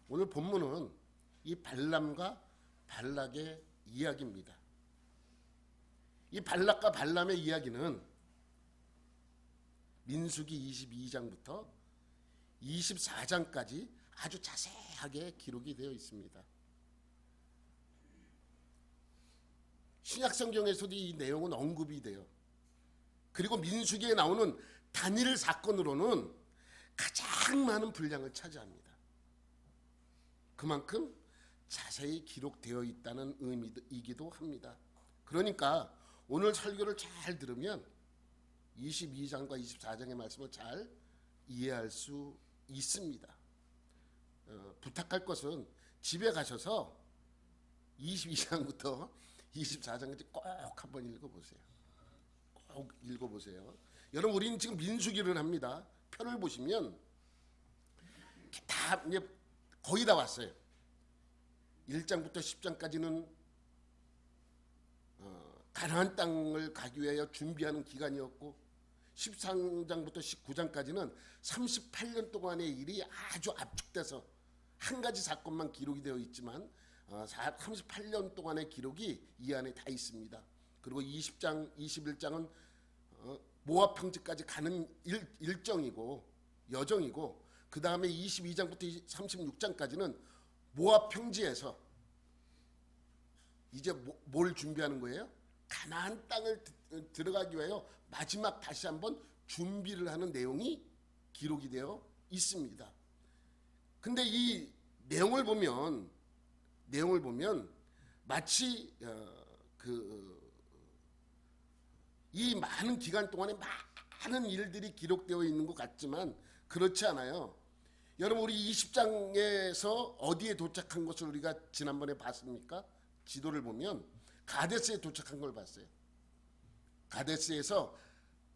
오늘 본문은 이 발람과 발락의 이야기입니다. 이 발락과 발람의 이야기는 민수기 22장부터 24장까지 아주 자세하게 기록이 되어 있습니다. 신약 성경에서도 이 내용은 언급이 돼요. 그리고 민수기에 나오는 단일 사건으로는 가장 많은 분량을 차지합니다. 그만큼 자세히 기록되어 있다는 의미이기도 합니다. 그러니까 오늘 설교를 잘 들으면 22장과 24장의 말씀을 잘 이해할 수 있습니다. 부탁할 것은 집에 가셔서 22장부터 24장까지 꼭 한번 읽어보세요. 꼭 읽어보세요. 여러분, 우리는 지금 민수기를 합니다. 표를 보시면 다 이제 거의 다 왔어요. 1장부터 10장까지는 가나안 땅을 가기 위하여 준비하는 기간이었고, 13장부터 19장까지는 38년 동안의 일이 아주 압축돼서 한 가지 사건만 기록이 되어 있지만 38년 동안의 기록이 이 안에 다 있습니다. 그리고 20장, 21장은 모압 평지까지 가는 일정이고 여정이고, 그 다음에 22장부터 36장까지는 모압 평지에서 이제 뭘 준비하는 거예요? 가나안 땅을 들어가기 위하여 마지막 다시 한번 준비를 하는 내용이 기록이 되어 있습니다. 근데 이 내용을 보면 마치 이 많은 기간 동안에 많은 일들이 기록되어 있는 것 같지만 그렇지 않아요. 여러분, 우리 20장에서 어디에 도착한 것을 우리가 지난번에 봤습니까? 지도를 보면 가데스에 도착한 걸 봤어요. 가데스에서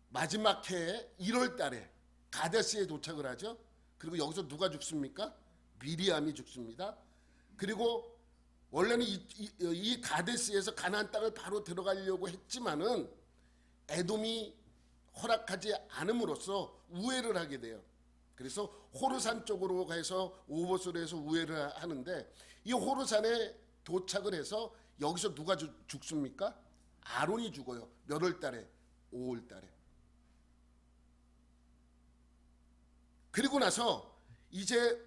마지막 해에 1월 달에 가데스에 도착을 하죠. 그리고 여기서 누가 죽습니까? 미리암이 죽습니다. 그리고 원래는 이 가데스에서 가나안 땅을 바로 들어가려고 했지만은 에돔이 허락하지 않음으로써 우회를 하게 돼요. 그래서 호르산 쪽으로 가서 오봇으로 해서 우회를 하는데, 이 호르산에 도착을 해서 여기서 누가 죽습니까? 아론이 죽어요. 몇 월 달에? 5월 달에. 그리고 나서 이제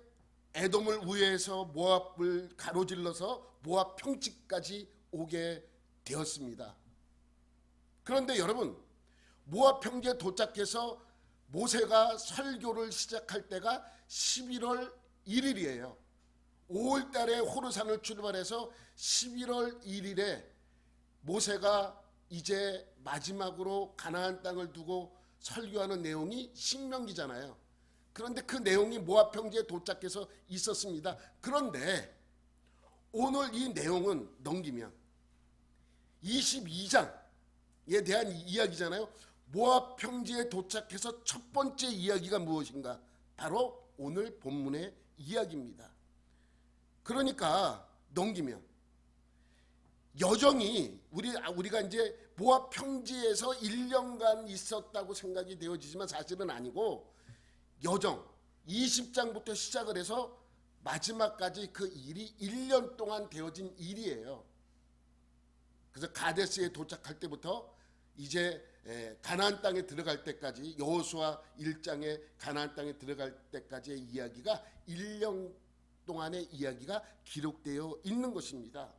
에돔을 우회해서 모압을 가로질러서 모압 평지까지 오게 되었습니다. 그런데 여러분, 모압 평지에 도착해서 모세가 설교를 시작할 때가 11월 1일이에요. 5월 달에 호르산을 출발해서 11월 1일에 모세가 이제 마지막으로 가나안 땅을 두고 설교하는 내용이 신명기잖아요. 그런데 그 내용이 모압 평지에 도착해서 있었습니다. 그런데 오늘 이 내용은 넘기면 22장에 대한 이야기잖아요. 모압 평지에 도착해서 첫 번째 이야기가 무엇인가? 바로 오늘 본문의 이야기입니다. 그러니까 넘기면 여정이 우리가 이제 모압 평지에서 1년간 있었다고 생각이 되어지지만 사실은 아니고, 여정 20장부터 시작을 해서 마지막까지 그 일이 1년 동안 되어진 일이에요. 그래서 가데스에 도착할 때부터 이제 가나안 땅에 들어갈 때까지, 여호수아 1장에 가나안 땅에 들어갈 때까지의 이야기가 1년 동안의 이야기가 기록되어 있는 것입니다.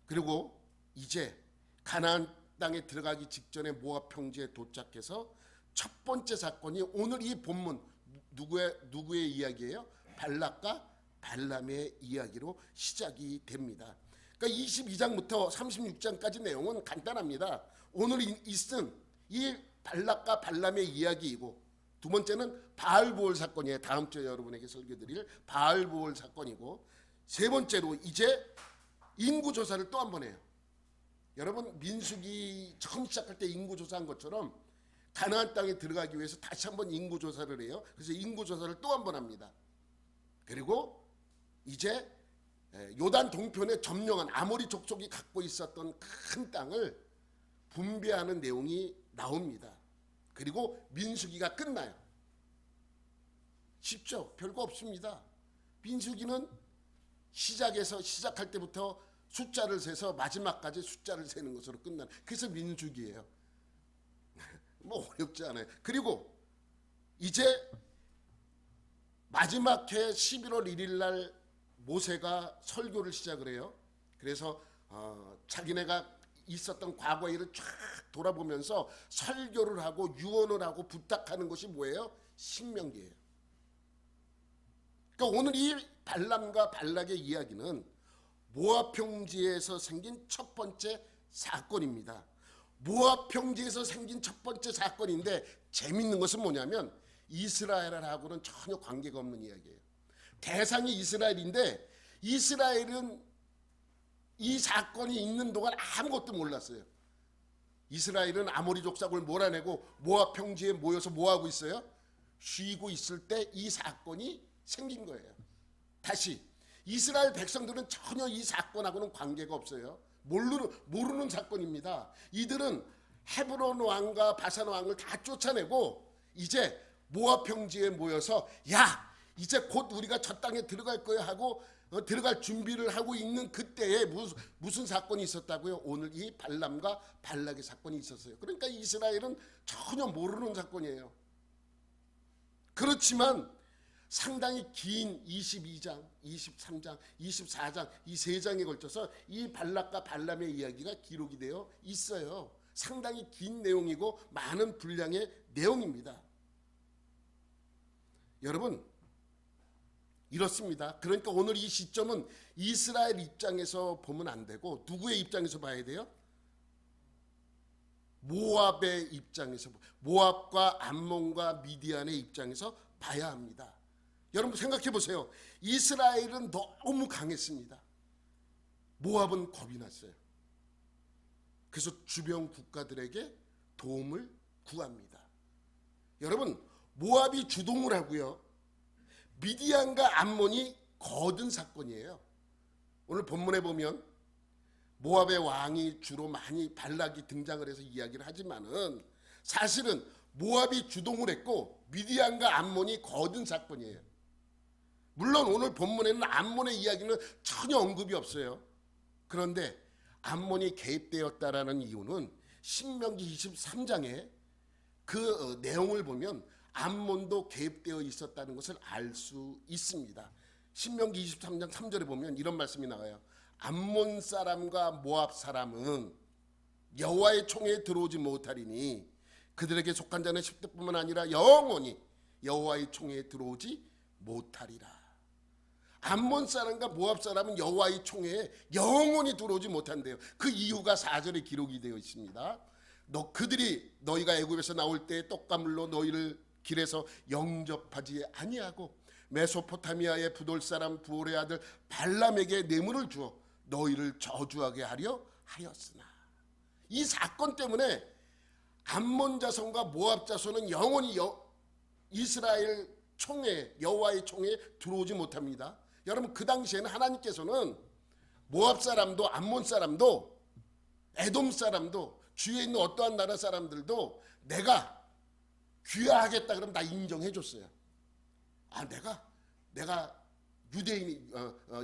그리고 이제 가나안 땅에 들어가기 직전에 모압 평지에 도착해서 첫 번째 사건이 오늘 이 본문 누구의 이야기예요? 발락과 발람의 이야기로 시작이 됩니다. 그러니까 22장부터 36장까지 내용은 간단합니다. 오늘 있은 이 발락과 발람의 이야기이고, 두 번째는 바알보올 사건이에요. 다음 주에 여러분에게 설교드릴 바알보올 사건이고, 세 번째로 이제 인구조사를 또 한 번 해요. 여러분, 민수기 처음 시작할 때 인구조사한 것처럼 가나안 땅에 들어가기 위해서 다시 한번 인구조사를 해요. 그래서 인구조사를 또 한 번 합니다. 그리고 이제 요단 동편에 점령한 아모리 족속이 갖고 있었던 큰 땅을 분배하는 내용이 나옵니다. 그리고 민수기가 끝나요. 쉽죠. 별거 없습니다. 민수기는 시작할 때부터 숫자를 세서 마지막까지 숫자를 세는 것으로 끝나는, 그래서 민수기예요. 뭐 어렵지 않아요. 그리고 이제 마지막 해 11월 1일 날 모세가 설교를 시작을 해요. 그래서 자기네가 있었던 과거 일을 쫙 돌아보면서 설교를 하고 유언을 하고 부탁하는 것이 뭐예요? 신명기예요. 그러니까 오늘 이 발람과 발락의 이야기는 모압 평지에서 생긴 첫 번째 사건입니다. 모압 평지에서 생긴 첫 번째 사건인데 재밌는 것은 뭐냐면 이스라엘하고는 전혀 관계가 없는 이야기예요. 대상이 이스라엘인데 이스라엘은 이 사건이 있는 동안 아무것도 몰랐어요. 이스라엘은 아모리 족속을 몰아내고 모압 평지에 모여서 뭐하고 있어요? 쉬고 있을 때 이 사건이 생긴 거예요. 다시 이스라엘 백성들은 전혀 이 사건하고는 관계가 없어요. 모르는 사건입니다. 이들은 헤브론 왕과 바산 왕을 다 쫓아내고 이제 모압 평지에 모여서 야 이제 곧 우리가 저 땅에 들어갈 거야 하고 들어갈 준비를 하고 있는 그때에 무슨 사건이 있었다고요? 오늘 이 발람과 발락의 사건이 있었어요. 그러니까 이스라엘은 전혀 모르는 사건이에요. 그렇지만 상당히 긴 22장, 23장, 24장 이 세 장에 걸쳐서 이 발락과 발람의 이야기가 기록이 되어 있어요. 상당히 긴 내용이고 많은 분량의 내용입니다. 여러분 이렇습니다. 그러니까 오늘 이 시점은 이스라엘 입장에서 보면 안 되고 누구의 입장에서 봐야 돼요? 모압의 입장에서, 모압과 암몬과 미디안의 입장에서 봐야 합니다. 여러분 생각해 보세요. 이스라엘은 너무 강했습니다. 모압은 겁이 났어요. 그래서 주변 국가들에게 도움을 구합니다. 여러분 모압이 주동을 하고요. 미디안과 암몬이 거둔 사건이에요. 오늘 본문에 보면 모압의 왕이 주로 많이 발락이 등장을 해서 이야기를 하지만은 사실은 모압이 주동을 했고 미디안과 암몬이 거둔 사건이에요. 물론 오늘 본문에는 암몬의 이야기는 전혀 언급이 없어요. 그런데 암몬이 개입되었다라는 이유는 신명기 23장에 그 내용을 보면 암몬도 개입되어 있었다는 것을 알 수 있습니다. 신명기 23장 3절에 보면 이런 말씀이 나와요. 암몬 사람과 모압 사람은 여호와의 총에 들어오지 못하리니 그들에게 속한 자는 10대뿐만 아니라 영원히 여호와의 총에 들어오지 못하리라. 암몬 사람과 모압 사람은 여호와의 총에 영원히 들어오지 못한대요. 그 이유가 4절에 기록이 되어 있습니다. 그들이 너희가 애굽에서 나올 때 떡가물로 너희를 길에서 영접하지 아니하고 메소포타미아의 부돌 사람 부올의 아들 발람에게 뇌물을 주어 너희를 저주하게 하려 하였으나, 이 사건 때문에 암몬 자손과 모압 자손은 영원히 이스라엘 총회, 여호와의 총회에 들어오지 못합니다. 여러분 그 당시에는 하나님께서는 모압 사람도 암몬 사람도 에돔 사람도 주위에 있는 어떠한 나라 사람들도 내가 귀화하겠다 그러면 다 인정해 줬어요. 아 내가 유대인이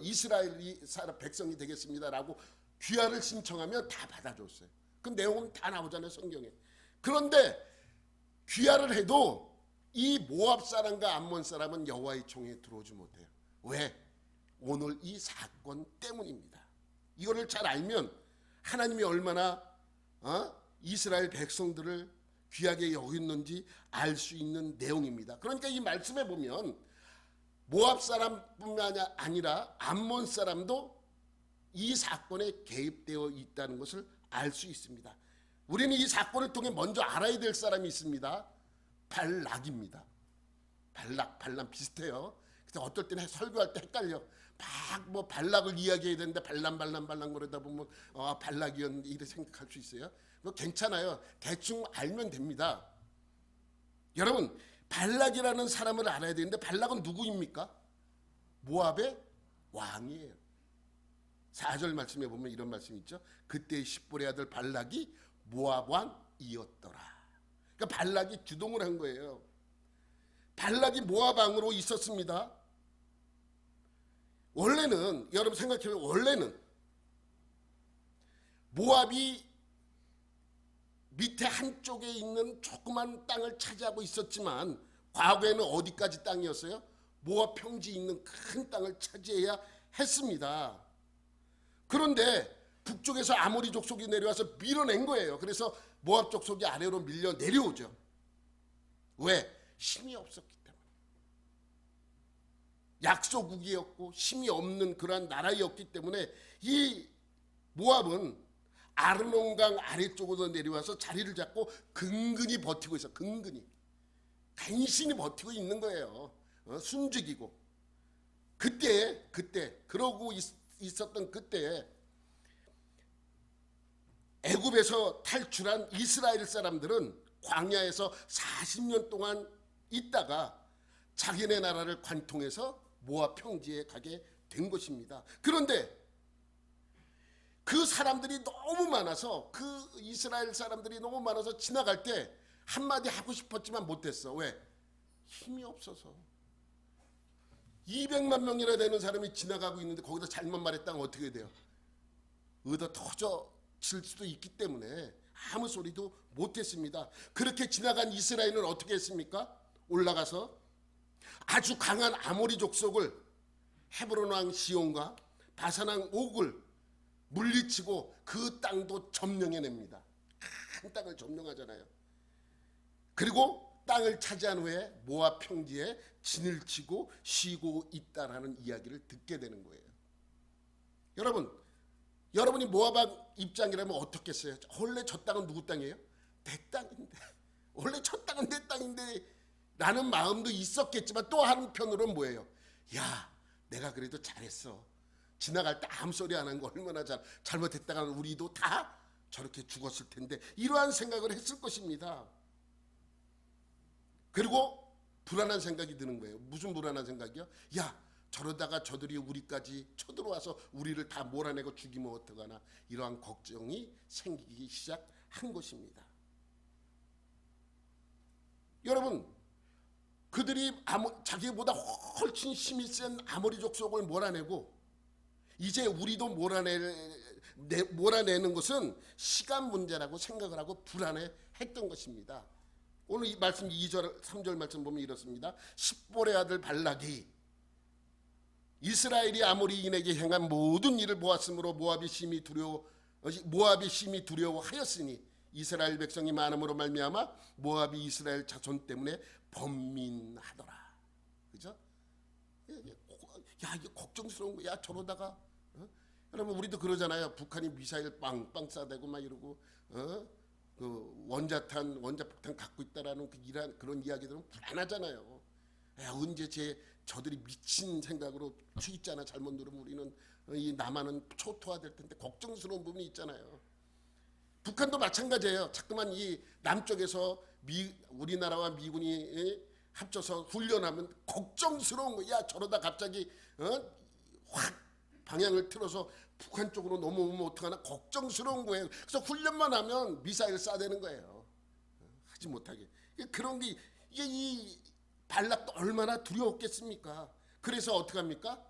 이스라엘이 사람 백성이 되겠습니다라고 귀화를 신청하면 다 받아줬어요. 그 내용은 다 나오잖아요 성경에. 그런데 귀화를 해도 이 모압 사람과 암몬 사람은 여호와의 총에 들어오지 못해요. 왜? 오늘 이 사건 때문입니다. 이거를 잘 알면 하나님이 얼마나 이스라엘 백성들을 귀하게 여겼는지 알 수 있는 내용입니다. 그러니까 이 말씀에 보면 모압 사람뿐만 아니라 암몬 사람도 이 사건에 개입되어 있다는 것을 알 수 있습니다. 우리는 이 사건을 통해 먼저 알아야 될 사람이 있습니다. 발락입니다. 발람 비슷해요. 근데 어떨 때는 설교할 때 헷갈려. 막 뭐 발락을 이야기해야 되는데 발람 그러다 보면 발락이었는데 이렇게 생각할 수 있어요. 뭐 괜찮아요. 대충 알면 됩니다. 여러분 발락이라는 사람을 알아야 되는데 발락은 누구입니까? 모압의 왕이에요. 4절 말씀에 보면 이런 말씀이 있죠. 그때 십볼의 아들 발락이 모압 왕이었더라. 그러니까 발락이 주동을 한 거예요. 발락이 모압 왕으로 있었습니다. 원래는 여러분 생각해보면 원래는 모압이 밑에 한쪽에 있는 조그만 땅을 차지하고 있었지만 과거에는 어디까지 땅이었어요? 모압 평지에 있는 큰 땅을 차지해야 했습니다. 그런데 북쪽에서 아모리 족속이 내려와서 밀어낸 거예요. 그래서 모압 족속이 아래로 밀려 내려오죠. 왜? 힘이 없었기 때문에. 약소국이었고 힘이 없는 그러한 나라였기 때문에 이 모압은 아르논강 아래쪽으로 내려와서 자리를 잡고 근근히 버티고 있어. 근근히 간신히 버티고 있는 거예요. 숨죽이고. 그때 그러고 있었던 그때에 애굽에서 탈출한 이스라엘 사람들은 광야에서 40년 동안 있다가 자기네 나라를 관통해서 모압 평지에 가게 된 것입니다. 그런데 그 사람들이 너무 많아서 그 이스라엘 사람들이 너무 많아서 지나갈 때 한마디 하고 싶었지만 못했어. 왜? 힘이 없어서. 200만 명이나 되는 사람이 지나가고 있는데 거기다 잘못 말했다면 어떻게 돼요? 얻어 터져질 수도 있기 때문에 아무 소리도 못했습니다. 그렇게 지나간 이스라엘은 어떻게 했습니까? 올라가서 아주 강한 아모리 족속을 헤브론 왕 시온과 바산 왕 옥을 물리치고 그 땅도 점령해냅니다. 큰 땅을 점령하잖아요. 그리고 땅을 차지한 후에 모압 평지에 진을 치고 쉬고 있다라는 이야기를 듣게 되는 거예요. 여러분이 모압 입장이라면 어떻겠어요? 원래 저 땅은 누구 땅이에요? 내 땅인데. 원래 저 땅은 내 땅인데 라는 마음도 있었겠지만 또 한편으로는 뭐예요? 야, 내가 그래도 잘했어. 지나갈 때 아무 소리 안 한 거 얼마나 잘못했다가 우리도 다 저렇게 죽었을 텐데 이러한 생각을 했을 것입니다. 그리고 불안한 생각이 드는 거예요. 무슨 불안한 생각이요? 야, 저러다가 저들이 우리까지 쳐들어와서 우리를 다 몰아내고 죽이면 어떡하나, 이러한 걱정이 생기기 시작한 것입니다. 여러분, 그들이 자기보다 훨씬 힘이 센 아모리 족속을 몰아내고 이제 우리도 몰아내는 것은 시간 문제라고 생각을 하고 불안해했던 것입니다. 오늘 이 말씀 2절 3절 말씀 보면 이렇습니다. 십볼의 아들 발락이 이스라엘이 아모리인에게 행한 모든 일을 보았으므로 모압이 심히 두려워하였으니 이스라엘 백성이 많음으로 말미암아 모압이 이스라엘 자손 때문에 번민하더라. 그죠? 야, 이게 걱정스러운 거야. 저러다가 여러분 우리도 그러잖아요. 북한이 미사일 빵빵 쏴대고 막 이러고 그 원자폭탄 갖고 있다라는 그런 이야기들은 불안하잖아요. 야, 언제 저들이 미친 생각으로 튀있잖아. 잘못 누르면 우리는 이 남한은 초토화될 텐데 걱정스러운 부분이 있잖아요. 북한도 마찬가지예요. 자꾸만 이 남쪽에서 우리나라와 미군이 합쳐서 훈련하면 걱정스러운 거야. 저러다 갑자기 확 방향을 틀어서 북한 쪽으로 넘어오면 어떡하나 걱정스러운 거예요. 그래서 훈련만 하면 미사일 쏴대는 거예요. 하지 못하게. 그런 게 이게 이 발락도 얼마나 두려웠겠습니까? 그래서 어떻게 합니까?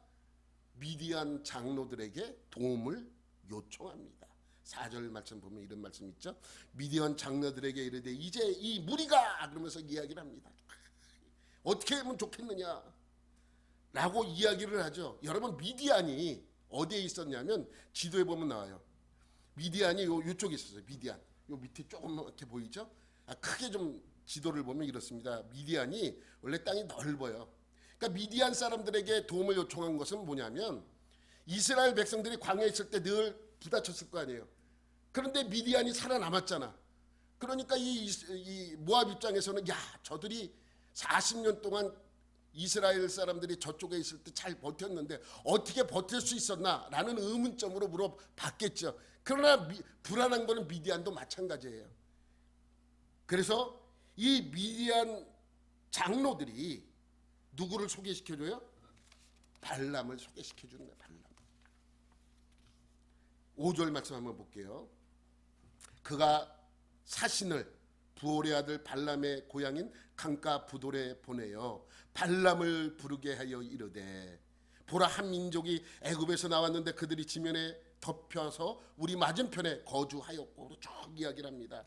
미디안 장로들에게 도움을 요청합니다. 4절 말씀 보면 이런 말씀 있죠. 미디안 장로들에게 이르되 이제 이 무리가 그러면서 이야기를 합니다. 어떻게 하면 좋겠느냐 라고 이야기를 하죠. 여러분 미디안이 어디에 있었냐면 지도에 보면 나와요. 미디안이 요쪽에 있었어요. 미디안. 요 밑에 조금 이렇게 보이죠? 크게 좀 지도를 보면 이렇습니다. 미디안이 원래 땅이 넓어요. 그러니까 미디안 사람들에게 도움을 요청한 것은 뭐냐면 이스라엘 백성들이 광야에 있을 때 늘 부딪혔을 거 아니에요. 그런데 미디안이 살아남았잖아. 그러니까 이 모압 입장에서는 야, 저들이 40년 동안 이스라엘 사람들이 저쪽에 있을 때 잘 버텼는데 어떻게 버틸 수 있었나? 라는 의문점으로 물어봤겠죠. 그러나 불안한 거는 미디안도 마찬가지예요. 그래서 이 미디안 장로들이 누구를 소개시켜줘요? 발람을 소개시켜주는 거예요. 발람. 5절 말씀 한번 볼게요. 그가 사신을 부올의 아들 발람의 고향인 강가 부돌에 보내어 발람을 부르게 하여 이르되 보라, 한 민족이 애굽에서 나왔는데 그들이 지면에 덮여서 우리 맞은편에 거주하였고 쭉 이야기를 합니다.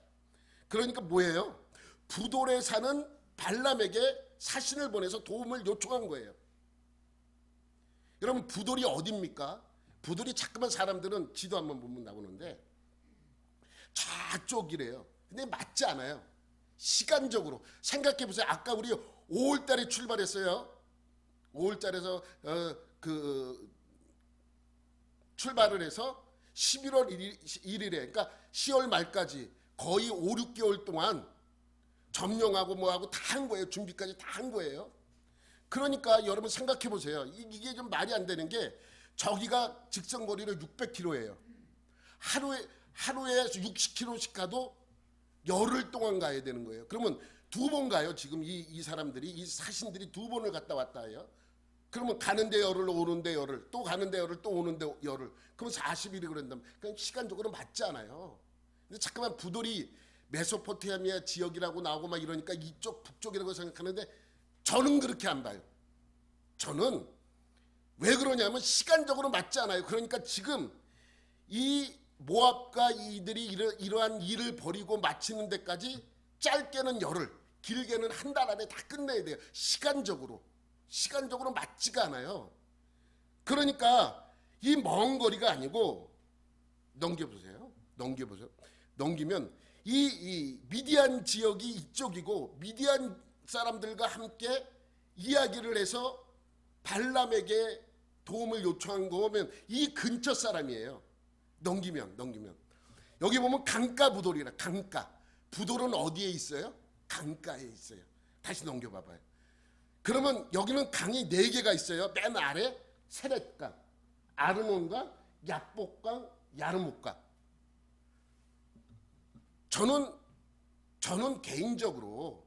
그러니까 뭐예요? 부돌에 사는 발람에게 사신을 보내서 도움을 요청한 거예요. 여러분, 부돌이 어디입니까? 부돌이 자꾸만 사람들은 지도 한번 보면 나오는데 저쪽이래요. 근데 맞지 않아요. 시간적으로 생각해 보세요. 아까 우리 5월달에 출발했어요. 5월달에서 출발을 해서 11월 1일에 그러니까 10월 말까지 거의 5, 6개월 동안 점령하고 뭐하고 다 한 거예요. 준비까지 다 한 거예요. 그러니까 여러분 생각해 보세요. 이게 좀 말이 안 되는 게 저기가 직선거리로 600km예요. 하루에 60km씩 가도 열흘 동안 가야 되는 거예요. 그러면 2번 가요. 지금 이 사람들이, 이 사신들이 2번을 갔다 왔다 해요. 그러면 가는데 열흘, 오는데 열흘, 또 가는데 열흘, 또 오는데 열흘. 그러면 40일이 그런다면 그냥 시간적으로 맞지 않아요. 근데 잠깐만 부돌이 메소포타미아 지역이라고 나오고 막 이러니까 이쪽 북쪽이라고 생각하는데 저는 그렇게 안 봐요. 저는 왜 그러냐면 시간적으로 맞지 않아요. 그러니까 지금 이 모압과 이들이 이러한 일을 벌이고 마치는 데까지 짧게는 열흘, 길게는 한 달 안에 다 끝내야 돼요. 시간적으로 맞지가 않아요. 그러니까 이 먼 거리가 아니고 넘겨보세요. 넘기면 이 미디안 지역이 이쪽이고 미디안 사람들과 함께 이야기를 해서 발람에게 도움을 요청한 거 보면 이 근처 사람이에요. 넘기면 여기 보면 강가 부돌이라. 강가 부돌은 어디에 있어요? 강가에 있어요. 다시 넘겨봐봐요. 그러면 여기는 강이 4개가 있어요. 맨 아래 세렛강, 아르논강, 야복강, 야르묵강. 저는 개인적으로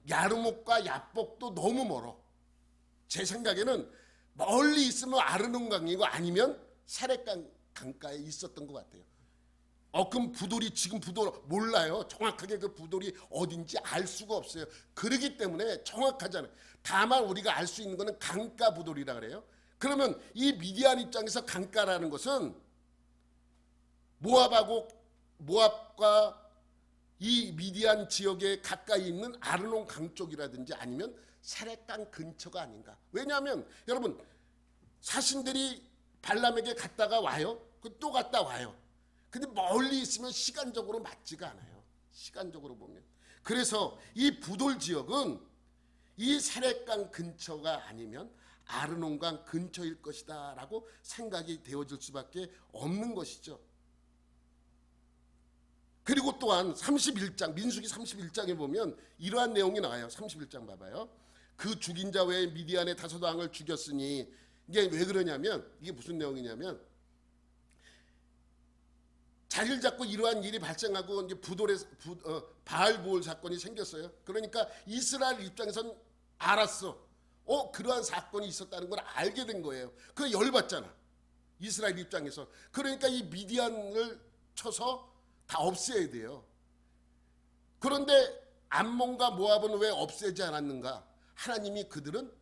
야르묵과 야복도 너무 멀어. 제 생각에는 멀리 있으면 아르논강이고 아니면 세렛강 강가에 있었던 것 같아요. 그럼 부돌이 지금 부돌 몰라요. 정확하게 그 부돌이 어딘지 알 수가 없어요. 그러기 때문에 정확하잖아요. 다만 우리가 알 수 있는 거는 강가 부돌이라 그래요. 그러면 이 미디안 입장에서 강가라는 것은 모압과 이 미디안 지역에 가까이 있는 아르논 강 쪽이라든지 아니면 세렛강 근처가 아닌가. 왜냐하면 여러분 사신들이 발람에게 갔다가 와요. 또 갔다 와요. 근데 멀리 있으면 시간적으로 맞지가 않아요. 시간적으로 보면. 그래서 이 부돌 지역은 이 세렛강 근처가 아니면 아르논강 근처일 것이다 라고 생각이 되어질 수밖에 없는 것이죠. 그리고 또한 31장 민수기 31장에 보면 이러한 내용이 나와요. 31장 봐봐요. 그 죽인 자 외에 미디안의 5왕을 죽였으니 이게 왜 그러냐면 이게 무슨 내용이냐면 자리를 잡고 이러한 일이 발생하고 이제 바알보올 사건이 생겼어요. 그러니까 이스라엘 입장에선 알았어. 그러한 사건이 있었다는 걸 알게 된 거예요. 그 열받잖아. 이스라엘 입장에서. 그러니까 이 미디안을 쳐서 다 없애야 돼요. 그런데 암몬과 모압은 왜 없애지 않았는가? 하나님이 그들은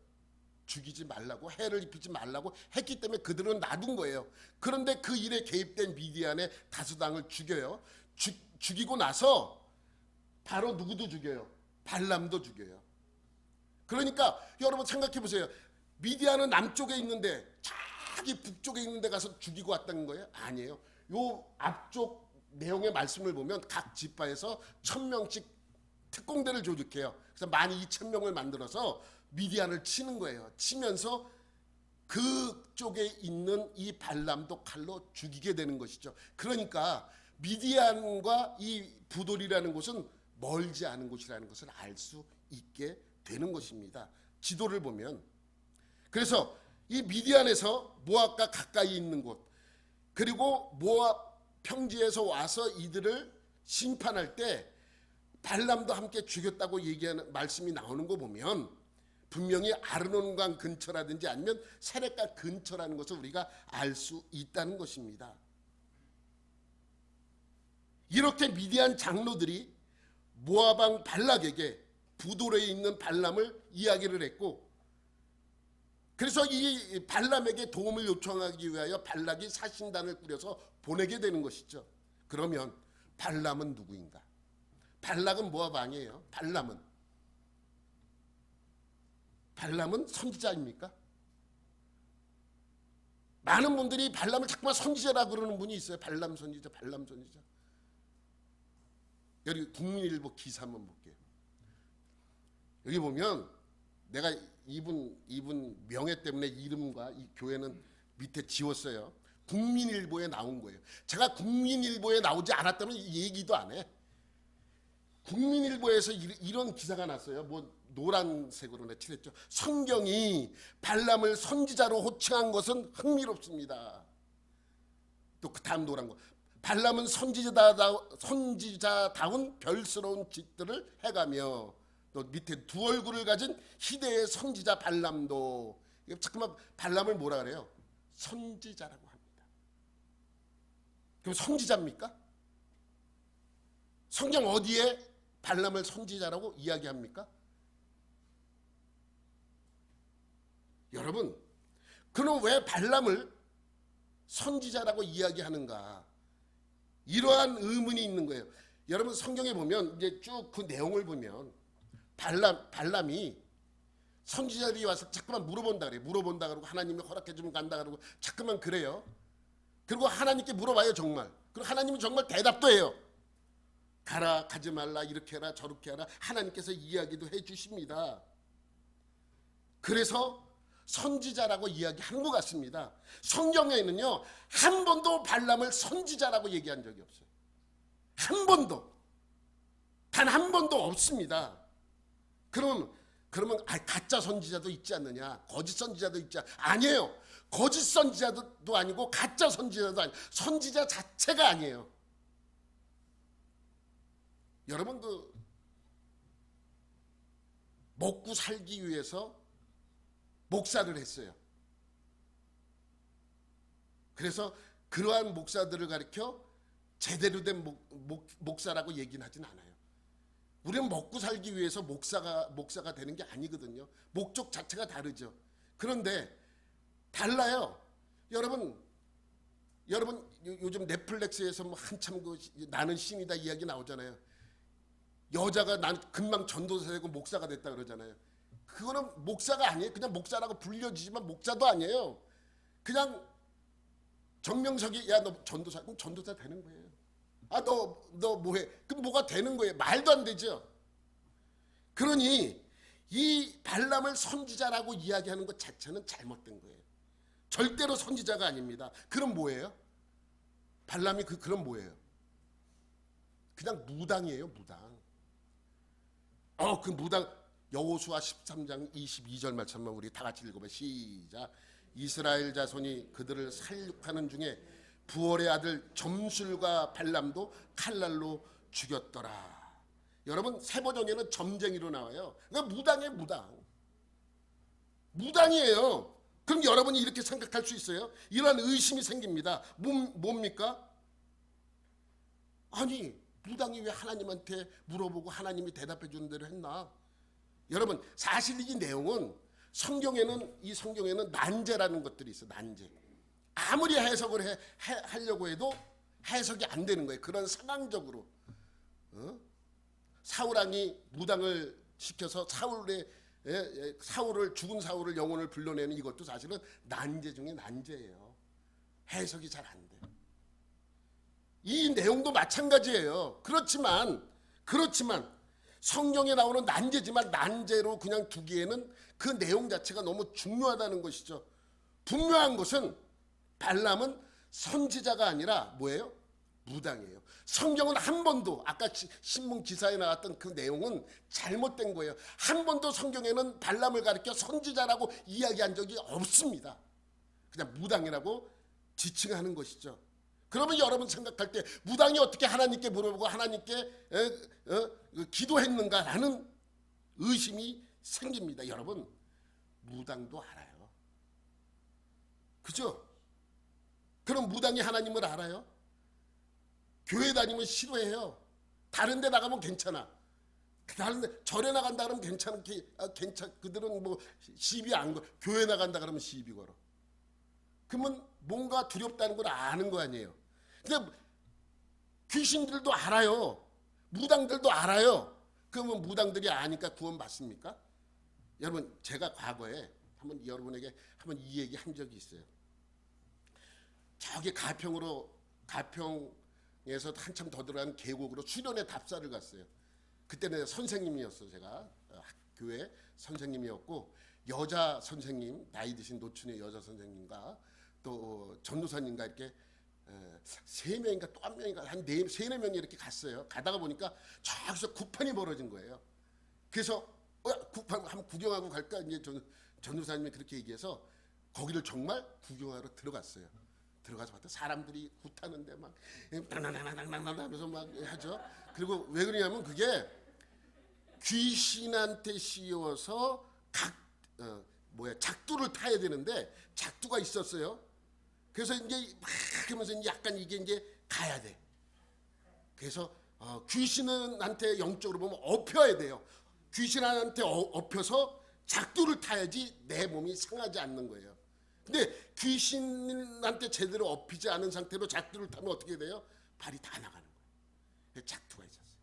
죽이지 말라고, 해를 입히지 말라고 했기 때문에 그들은 놔둔 거예요. 그런데 그 일에 개입된 미디안의 5왕을 죽여요. 죽이고 나서 바로 누구도 죽여요? 발람도 죽여요. 그러니까 여러분 생각해 보세요. 미디안은 남쪽에 있는데 저기 북쪽에 있는데 가서 죽이고 왔다는 거예요? 아니에요. 요 앞쪽 내용의 말씀을 보면 각 지파에서 1000명씩 특공대를 조직해요. 그래서 12,000명을 만들어서 미디안을 치는 거예요. 치면서 그쪽에 있는 이 발람도 칼로 죽이게 되는 것이죠. 그러니까 미디안과 이 부돌이라는 곳은 멀지 않은 곳이라는 것을 알 수 있게 되는 것입니다. 지도를 보면. 그래서 이 미디안에서 모압과 가까이 있는 곳, 그리고 모압 평지에서 와서 이들을 심판할 때 발람도 함께 죽였다고 얘기하는 말씀이 나오는 거 보면 분명히 아르논강 근처라든지 아니면 세렛강 근처라는 것을 우리가 알 수 있다는 것입니다. 이렇게 미디안 장로들이 모압 왕 발락에게 부도레에 있는 발람을 이야기를 했고, 그래서 이 발람에게 도움을 요청하기 위하여 발락이 사신단을 꾸려서 보내게 되는 것이죠. 그러면 발람은 누구인가? 발락은 모압 왕이에요. 발람은 선지자입니까? 많은 분들이 발람을 자꾸만 선지자라고 그러는 분이 있어요. 발람 선지자. 여기 국민일보 기사 한번 볼게요. 여기 보면 내가 이분 명예 때문에 이름과 이 교회는 밑에 지웠어요. 국민일보에 나온 거예요. 제가 국민일보에 나오지 않았다면 얘기도 안 해. 국민일보에서 이런 기사가 났어요. 뭐 노란색으로 칠했죠. 성경이 발람을 선지자로 호칭한 것은 흥미롭습니다. 또 그 다음 노란 거. 발람은 선지자다운 별스러운 짓들을 해가며, 또 밑에 두 얼굴을 가진 희대의 선지자 발람도. 잠깐만, 발람을 뭐라 그래요? 선지자라고 합니다. 그럼 선지자입니까? 성경 어디에 발람을 선지자라고 이야기합니까? 여러분, 그럼 왜 발람을 선지자라고 이야기하는가? 이러한 의문이 있는 거예요. 여러분, 성경에 보면 이제 쭉 그 내용을 보면 발람이 선지자들이 와서 자꾸만 물어본다 그러고 하나님이 허락해 주면 간다 그러고 자꾸만 그래요. 그리고 하나님께 물어봐요, 정말. 그리고 하나님은 정말 대답도 해요. 가라, 가지 말라, 이렇게 해라, 저렇게 해라. 하나님께서 이야기도 해 주십니다. 그래서 선지자라고 이야기하는 것 같습니다. 성경에는요, 한 번도 발람을 선지자라고 얘기한 적이 없어요. 한 번도. 단 한 번도 없습니다. 그러면 가짜 선지자도 있지 않느냐? 거짓 선지자도 있지 아니에요. 거짓 선지자도 아니고 가짜 선지자도 아니에요. 선지자 자체가 아니에요. 여러분, 먹고 살기 위해서 목사를 했어요. 그래서 그러한 목사들을 가리켜 제대로 된 목사라고 얘기는 하진 않아요. 우리는 먹고 살기 위해서 목사가 되는 게 아니거든요. 목적 자체가 다르죠. 그런데 달라요. 여러분 요즘 넷플릭스에서 뭐 한참 나는 신이다 이야기 나오잖아요. 여자가 난 금방 전도사 되고 목사가 됐다 그러잖아요. 그거는 목사가 아니에요. 그냥 목사라고 불려지지만 목사도 아니에요. 그냥 정명석이 야 너 전도사, 그럼 전도사 되는 거예요. 아 너 뭐해? 그럼 뭐가 되는 거예요? 말도 안 되죠. 그러니 이 발람을 선지자라고 이야기하는 것 자체는 잘못된 거예요. 절대로 선지자가 아닙니다. 그럼 뭐예요? 발람이 그럼 뭐예요? 그냥 무당이에요, 무당. 그 무당. 여호수아 13장 22절 말씀만 우리 다 같이 읽어봐. 시작. 이스라엘 자손이 그들을 살육하는 중에 부월의 아들 점술과 발람도 칼날로 죽였더라. 여러분, 세버전에는 점쟁이로 나와요. 그러니까 무당이에요, 무당이에요. 그럼 여러분이 이렇게 생각할 수 있어요? 이러한 의심이 생깁니다. 뭡니까? 아니, 무당이 왜 하나님한테 물어보고 하나님이 대답해 주는 대로 했나? 여러분, 사실 이 내용은 성경에는 난제라는 것들이 있어요. 난제. 아무리 해석을 하려고 해도 해석이 안 되는 거예요. 그런 상황적으로. 사울왕이 무당을 시켜서 죽은 사울을 영혼을 불러내는 이것도 사실은 난제 중에 난제예요. 해석이 잘 안 돼요. 이 내용도 마찬가지예요. 그렇지만 성경에 나오는 난제지만 난제로 그냥 두기에는 그 내용 자체가 너무 중요하다는 것이죠. 분명한 것은 발람은 선지자가 아니라 뭐예요? 무당이에요. 성경은 한 번도 아까 신문 기사에 나왔던 그 내용은 잘못된 거예요. 한 번도 성경에는 발람을 가리켜 선지자라고 이야기한 적이 없습니다. 그냥 무당이라고 지칭하는 것이죠. 그러면 여러분 생각할 때 무당이 어떻게 하나님께 물어보고 하나님께 기도했는가라는 의심이 생깁니다. 여러분, 무당도 알아요. 그죠? 그럼 무당이 하나님을 알아요? 교회 다니면 싫어해요. 다른 데 나가면 괜찮아. 다른 절에 나간다 그러면 그들은 뭐 시비 안 걸. 교회 나간다 그러면 시비 걸어. 그러면 뭔가 두렵다는 걸 아는 거 아니에요. 근데 귀신들도 알아요. 무당들도 알아요. 그러면 무당들이 아니까 구원 받습니까? 여러분, 제가 과거에 한번 여러분에게 한번 이 얘기 한 적이 있어요. 저기 가평에서 한참 더 들어간 계곡으로 수련회 답사를 갔어요. 그때는 선생님이었어. 제가 교회 선생님이었고, 여자 선생님, 나이 드신 노춘의 여자 선생님과 또 전도사님과 이렇게 세 명인가 또 한 명인가 한 세네 명이 이렇게 갔어요. 가다가 보니까 저기서 구판이 벌어진 거예요. 그래서 구판 한번 구경하고 갈까? 이제 전도사님이 그렇게 얘기해서 거기를 정말 구경하러 들어갔어요. 들어가서 봤더니 사람들이 굿하는데 막 하면서 막 하죠. 그리고 왜 그러냐면 그게 귀신한테 씌워서 작두를 타야 되는데 작두가 있었어요. 그래서 이제 막 하면서 약간 이게 이제 가야 돼. 그래서 귀신한테 영적으로 보면 업혀야 돼요. 귀신한테 업혀서 작두를 타야지 내 몸이 상하지 않는 거예요. 근데 귀신한테 제대로 업히지 않은 상태로 작두를 타면 어떻게 돼요? 발이 다 나가는 거예요. 작두가 있었어요.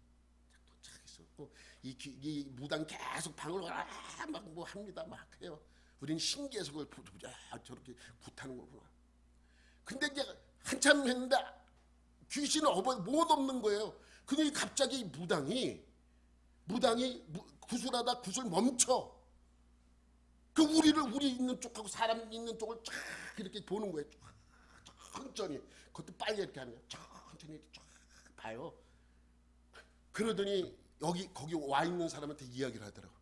작두가 착 있었고 이 무당 계속 방을 막 뭐 합니다. 막 해요. 우리는 신기해서 그걸 저렇게 굿하는 거구나. 근데 이제 한참 했는데 귀신은 못 없는 거예요. 근데 갑자기 무당이 구슬하다 구슬 멈춰. 우리 있는 쪽하고 사람 있는 쪽을 쫙 이렇게 보는 거예요. 천천히. 그것도 빨리 이렇게 하는 거예요. 천천히 이렇게 쫙 봐요. 그러더니 거기 와 있는 사람한테 이야기를 하더라고.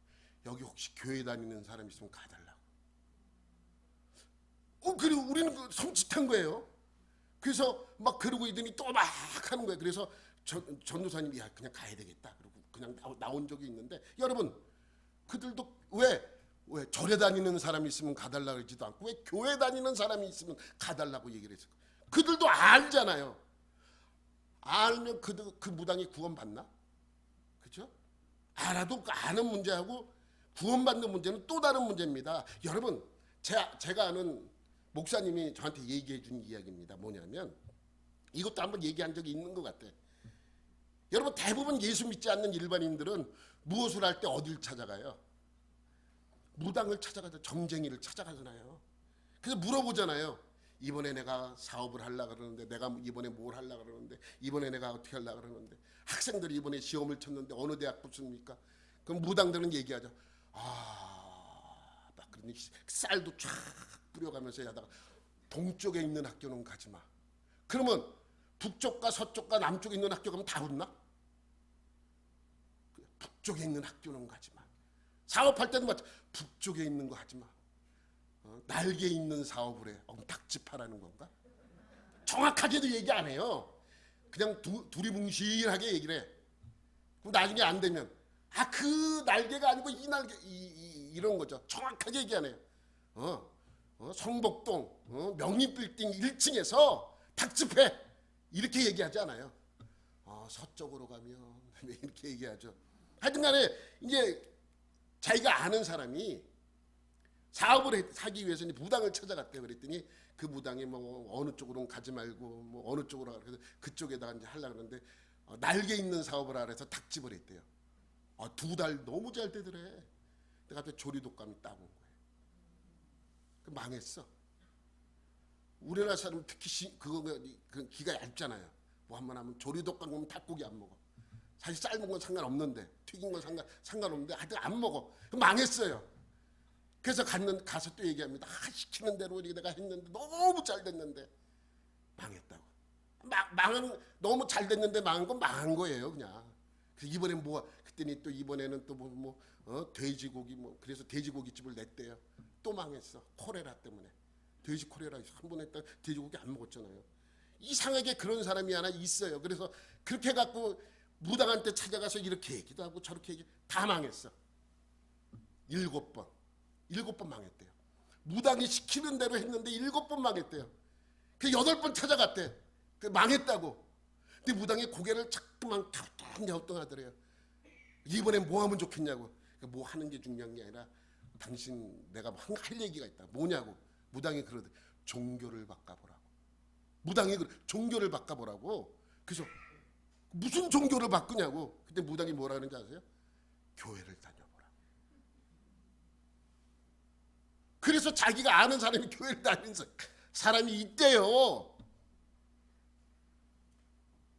여기 혹시 교회 다니는 사람 있으면 가달라고. 그리고 우리는 섬찟한 거예요. 그래서 막 그러고 있더니 또 막 하는 거예요. 그래서 전도사님이 그냥 가야 되겠다. 그리고 그냥 나온 적이 있는데, 여러분, 그들도 왜 절에 다니는 사람이 있으면 가달라고 그러지도 않고 왜 교회 다니는 사람이 있으면 가달라고 얘기를 했을까? 그들도 알잖아요. 알면 그 무당이 구원받나? 그렇죠? 알아도 아는 문제하고 구원받는 문제는 또 다른 문제입니다. 여러분, 제가 아는 목사님이 저한테 얘기해 준 이야기입니다. 뭐냐면, 이것도 한번 얘기한 적이 있는 것 같아. 여러분, 대부분 예수 믿지 않는 일반인들은 무엇을 할 때 어딜 찾아가요? 무당을 찾아가서 점쟁이를 찾아가잖아요. 그래서 물어보잖아요. 이번에 내가 사업을 하려고 그러는데, 내가 이번에 뭘 하려고 그러는데, 이번에 내가 어떻게 하려고 그러는데, 학생들이 이번에 시험을 쳤는데 어느 대학 붙습니까? 그럼 무당들은 얘기하죠. 막 그러니 쌀도 쫙 뿌려가면서 하다가 동쪽에 있는 학교는 가지 마. 그러면 북쪽과 서쪽과 남쪽에 있는 학교 가면 다 붙나? 북쪽에 있는 학교는 가지 마. 사업할 때도 마찬가지. 북쪽에 있는 거 하지 마. 날개 있는 사업을 해. 닭집하라는 건가? 정확하게도 얘기 안 해요. 그냥 두리뭉실하게 얘기를 해. 그럼 나중에 안 되면 그 날개가 아니고 이 날개 이런 거죠. 정확하게 얘기 안 해요. 성복동 명리빌딩 1층에서 닭집해 이렇게 얘기하지 않아요. 서쪽으로 가면 이렇게 얘기하죠. 하여튼간에 이제 자기가 아는 사람이 사업을 하기 위해서는 무당을 찾아갔대요. 그랬더니 그 무당이 뭐 어느 쪽으로는 가지 말고 뭐 어느 쪽으로 그래서 그쪽에다가 이제 하려고 그러는데 날개 있는 사업을 하라 해서 닭집을 했대요. 2달 너무 잘 되더래. 근데 갑자기 조리독감이 딱 온 거예요. 망했어. 우리나라 사람은 특히 그 기가 얇잖아요. 뭐 한번 하면 조리독감 오면 닭고기 안 먹어. 사실 삶은 건 상관없는데, 튀긴 건 상관없는데 하여튼 안 먹어. 망했어요. 그래서 가서 또 얘기합니다. 시키는 대로 내가 했는데 너무 잘 됐는데 망했다고. 너무 잘 됐는데 망한 건 망한 거예요, 그냥. 그래서 이번엔 그랬더니 또 이번에는 또 돼지고기 그래서 돼지고기집을 냈대요. 또 망했어. 콜레라 때문에. 돼지 콜레라 한 번 했다 돼지고기 안 먹었잖아요. 이상하게 그런 사람이 하나 있어요. 그래서 그렇게 해갖고 무당한테 찾아가서 이렇게 얘기도 하고 저렇게 얘기 다 망했어. 7번 망했대요. 무당이 시키는 대로 했는데 7번 망했대요. 그 8번 찾아갔대. 그 망했다고. 근데 무당이 고개를 자꾸만 갸우뚱하더래요. 이번에 뭐 하면 좋겠냐고. 뭐 하는 게 중요한 게 아니라 당신 내가 할 얘기가 있다. 뭐냐고. 무당이 그러대. 종교를 바꿔보라고. 무당이 종교를 바꿔보라고. 그래서 무슨 종교를 바꾸냐고. 그때 무당이 뭐라 하는지 아세요? 교회를 다녀보라. 그래서 자기가 아는 사람이 교회를 다니는 사람이 있대요.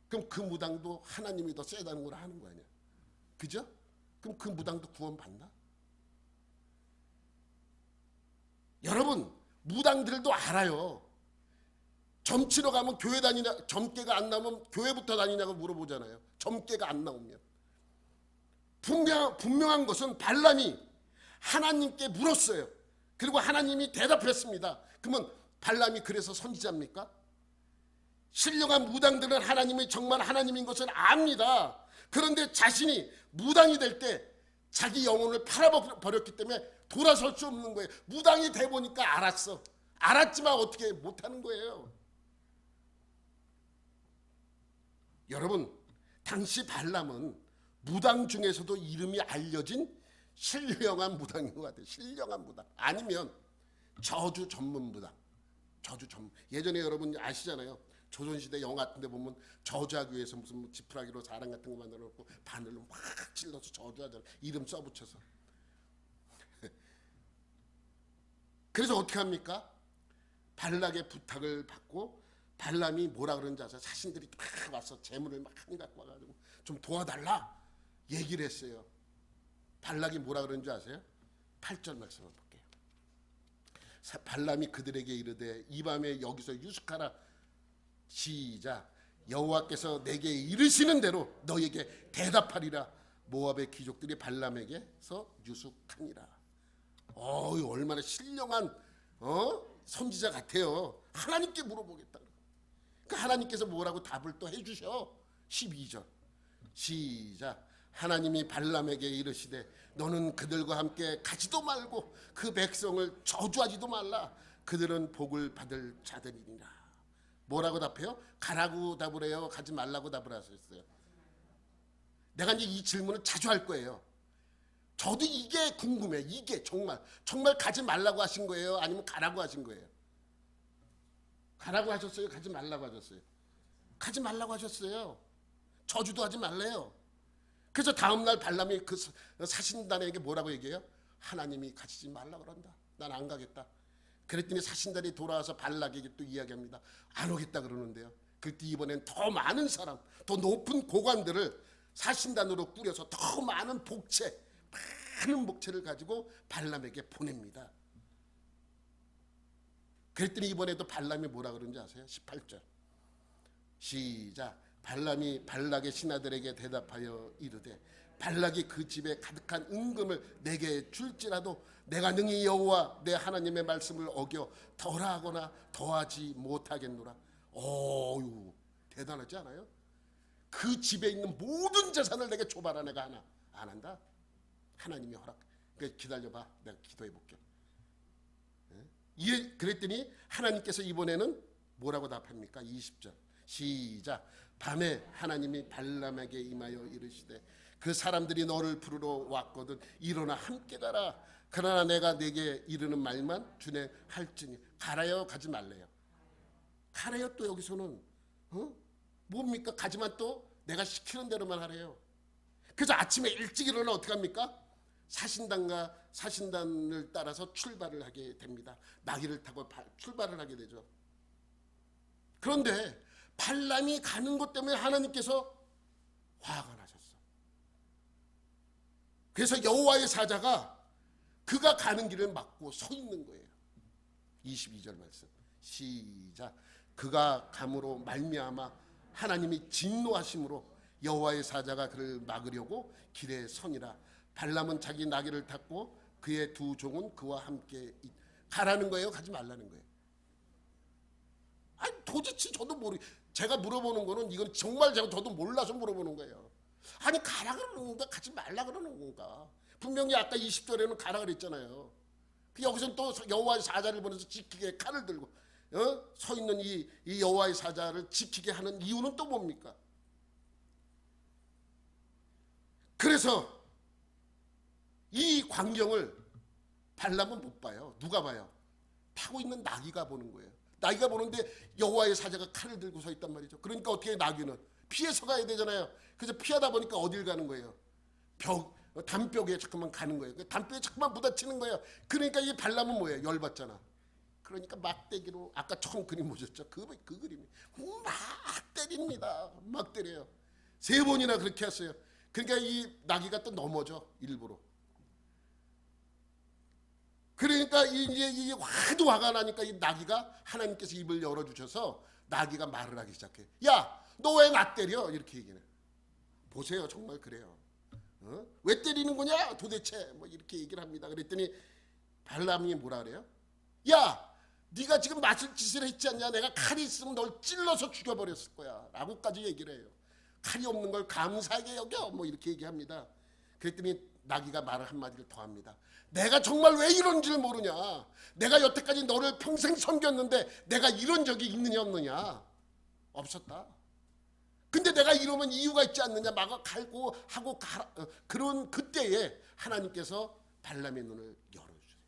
그럼 그 무당도 하나님이 더 세다는 걸 아는 거 아니야. 그죠? 그럼 그 무당도 구원받나? 여러분, 무당들도 알아요. 점치러 가면 교회 다니냐, 점괘가 안 나오면 교회부터 다니냐고 물어보잖아요. 점괘가 안 나오면. 분명한 것은 발람이 하나님께 물었어요. 그리고 하나님이 대답했습니다. 그러면 발람이 그래서 선지자입니까? 신령한 무당들은 하나님이 정말 하나님인 것을 압니다. 그런데 자신이 무당이 될 때 자기 영혼을 팔아버렸기 때문에 돌아설 수 없는 거예요. 무당이 돼 보니까 알았어. 알았지만 어떻게 못하는 거예요. 여러분, 당시 발람은 무당 중에서도 이름이 알려진 신령한 무당인 것 같아요. 신령한 무당. 아니면 저주 전문 무당. 저주 전문. 예전에 여러분 아시잖아요. 조선시대 영화 같은 데 보면 저주하기 위해서 무슨 지푸라기로 사람 같은 거 만들어 놓고 바늘로 막 찔러서 저주하잖아요. 이름 써붙여서. 그래서 어떻게 합니까? 발락의 부탁을 받고 발람이 뭐라 그러는지 아세요? 사신들이 막 와서 재물을 많이 갖고 와가지고 좀 도와달라 얘기를 했어요. 발락이 뭐라 그러는지 아세요? 8절 말씀을 볼게요. 발람이 그들에게 이르되 이 밤에 여기서 유숙하라. 시작. 여호와께서 내게 이르시는 대로 너에게 대답하리라. 모압의 귀족들이 발람에게서 유숙하니라. 얼마나 신령한 선지자 같아요. 하나님께 물어보겠다. 그 하나님께서 뭐라고 답을 또 해주셔. 12절 시작. 하나님이 발람에게 이르시되 너는 그들과 함께 가지도 말고 그 백성을 저주하지도 말라. 그들은 복을 받을 자들이니라. 뭐라고 답해요? 가라고 답을 해요? 가지 말라고 답을 하셨어요? 내가 이제 이 질문을 자주 할 거예요. 저도 이게 궁금해. 이게 정말 가지 말라고 하신 거예요? 아니면 가라고 하신 거예요? 가라고 하셨어요? 가지 말라고 하셨어요? 가지 말라고 하셨어요. 저주도 하지 말래요. 그래서 다음날 발람이 그 사신단에게 뭐라고 얘기해요? 하나님이 가지지 말라고 그런다. 난 안 가겠다. 그랬더니 사신단이 돌아와서 발락에게 또 이야기합니다. 안 오겠다 그러는데요. 그때 이번엔 더 많은 사람, 더 높은 고관들을 사신단으로 꾸려서 더 많은 많은 복채를 가지고 발람에게 보냅니다. 그랬더니 이번에도 발람이 뭐라 그러는지 아세요? 18절 시작. 발람이 발락의 신하들에게 대답하여 이르되 발락이 그 집에 가득한 은금을 내게 줄지라도 내가 능히 여호와 내 하나님의 말씀을 어겨 덜하거나 더하지 못하겠노라. 어유 대단하지 않아요? 그 집에 있는 모든 재산을 내게 줘봐라. 내가 하나 안 한다. 하나님이 허락. 그러니까 기다려봐. 내가 기도해 볼게. 그랬더니 하나님께서 이번에는 뭐라고 답합니까? 20절 시작. 밤에 하나님이 발람에게 임하여 이르시되 그 사람들이 너를 부르러 왔거든 일어나 함께 가라. 그러나 내가 내게 이르는 말만 준행할지니. 가라요? 가지 말래요? 가래요. 또 여기서는 뭡니까? 가지만 또 내가 시키는 대로만 하래요. 그래서 아침에 일찍 일어나 어떻게 합니까? 사신단을 따라서 출발을 하게 됩니다. 나귀를 타고 출발을 하게 되죠. 그런데 발람이 가는 것 때문에 하나님께서 화가 나셨어. 그래서 여호와의 사자가 그가 가는 길을 막고 서 있는 거예요. 22절 말씀 시작. 그가 감으로 말미암아 하나님이 진노하심으로 여호와의 사자가 그를 막으려고 길에 서니라. 발람은 자기 나귀를 탔고 그의 두 종은 그와 함께 가라는 거예요? 가지 말라는 거예요? 아니 도대체 저도 제가 물어보는 거는 이건 정말 저도 몰라서 물어보는 거예요. 아니 가라 그러는 건가 가지 말라 그러는 건가? 분명히 아까 20절에는 가라 그랬잖아요. 여기서는 또 여호와의 사자를 보내서 지키게 칼을 들고 서 있는 이 여호와의 사자를 지키게 하는 이유는 또 뭡니까? 그래서 이 광경을 발람은 못 봐요. 누가 봐요? 타고 있는 나귀가 보는 거예요. 나귀가 보는데 여호와의 사자가 칼을 들고 서 있단 말이죠. 그러니까 어떻게 나귀는 피해서 가야 되잖아요. 그래서 피하다 보니까 어딜 가는 거예요? 담벼락에 자꾸만 가는 거예요. 담벼락에 자꾸만 부딪히는 거예요. 그러니까 이 발람은 뭐예요? 열받잖아. 그러니까 막대기로 아까 처음 그림 보셨죠? 그 그림이 막 때립니다. 막 때려요. 3번이나 그렇게 했어요. 그러니까 이 나귀가 또 넘어져 일부러. 그러니까 이제 화도 화가 나니까 이 나귀가 하나님께서 입을 열어주셔서 나귀가 말을 하기 시작해. 야, 너 왜 나 때려? 이렇게 얘기해. 보세요, 정말 그래요. 왜 때리는 거냐? 도대체 뭐 이렇게 얘기를 합니다. 그랬더니 발람이 뭐라 그래요? 야, 네가 지금 맞을 짓을 했지 않냐? 내가 칼이 있으면 널 찔러서 죽여버렸을 거야 라고까지 얘기를 해요. 칼이 없는 걸 감사하게 여겨 뭐 이렇게 얘기합니다. 그랬더니 나귀가 말을 한마디를 더 합니다. 내가 정말 왜 이런 줄 모르냐? 내가 여태까지 너를 평생 섬겼는데 내가 이런 적이 있느냐 없느냐? 없었다. 근데 내가 이러면 이유가 있지 않느냐? 막 갈고 하고 그런 그때에 하나님께서 발람의 눈을 열어주세요.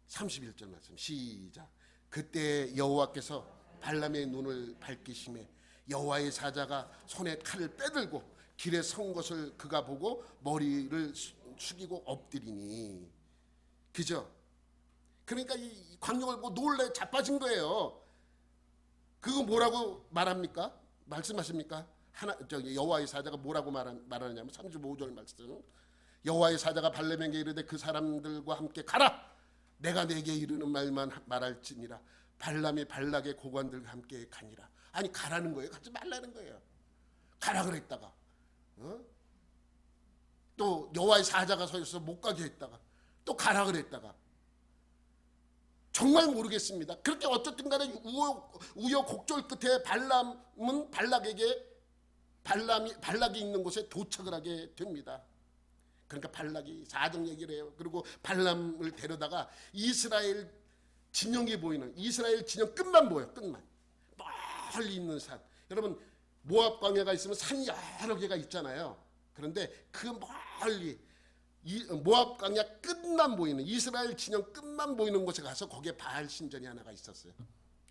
31절 말씀 시작. 그때 여호와께서 발람의 눈을 밝히시매 여호와의 사자가 손에 칼을 빼들고 길에 선 것을 그가 보고 머리를 숙이고 엎드리니. 그죠? 그러니까 이 광경을 보고 놀래 자빠진 거예요. 그거 뭐라고 말합니까? 말씀하십니까? 여호와의 사자가 뭐라고 말하느냐면 35절 말씀. 여호와의 사자가 발람에게 이르되 그 사람들과 함께 가라. 내가 내게 이르는 말만 말할지니라. 발람이 발락의 고관들과 함께 가니라. 아니 가라는 거예요. 가지 말라는 거예요. 가라 그랬다가 또 여호와의 사자가 서 있어서 못 가게 했다가 또 가라 그랬다가 정말 모르겠습니다. 그렇게 어쨌든 간에 우여곡절 끝에 발람은 발락이 있는 곳에 도착을 하게 됩니다. 그러니까 발락이 사정 얘기를 해요. 그리고 발람을 데려다가 이스라엘 진영이 보이는 이스라엘 진영 끝만 보여. 끝만. 멀리 있는 산. 여러분 모압 광야가 있으면 산 여러 개가 있잖아요. 그런데 그 멀리 모압 광야 끝만 보이는 이스라엘 진영 끝만 보이는 곳에 가서 거기에 바알 신전이 하나가 있었어요.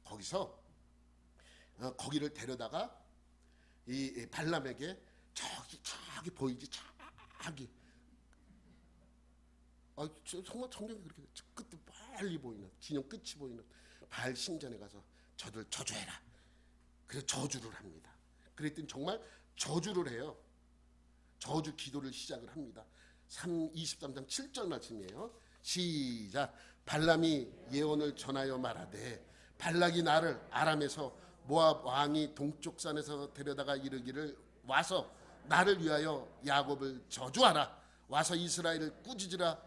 거기서 거기를 데려다가 이 발람에게 저기 보이지 저기 정말 성경이 그렇게 끝도 빨리 보이는 진영 끝이 보이는 바알 신전에 가서 저들 저주해라. 그래서 저주를 합니다. 그랬더니 정말 저주를 해요. 저주 기도를 시작을 합니다. 23장 7절 말씀이에요. 시작. 발람이 예언을 전하여 말하되 발락이 나를 아람에서 모압 왕이 동쪽 산에서 데려다가 이르기를 와서 나를 위하여 야곱을 저주하라. 와서 이스라엘을 꾸짖으라.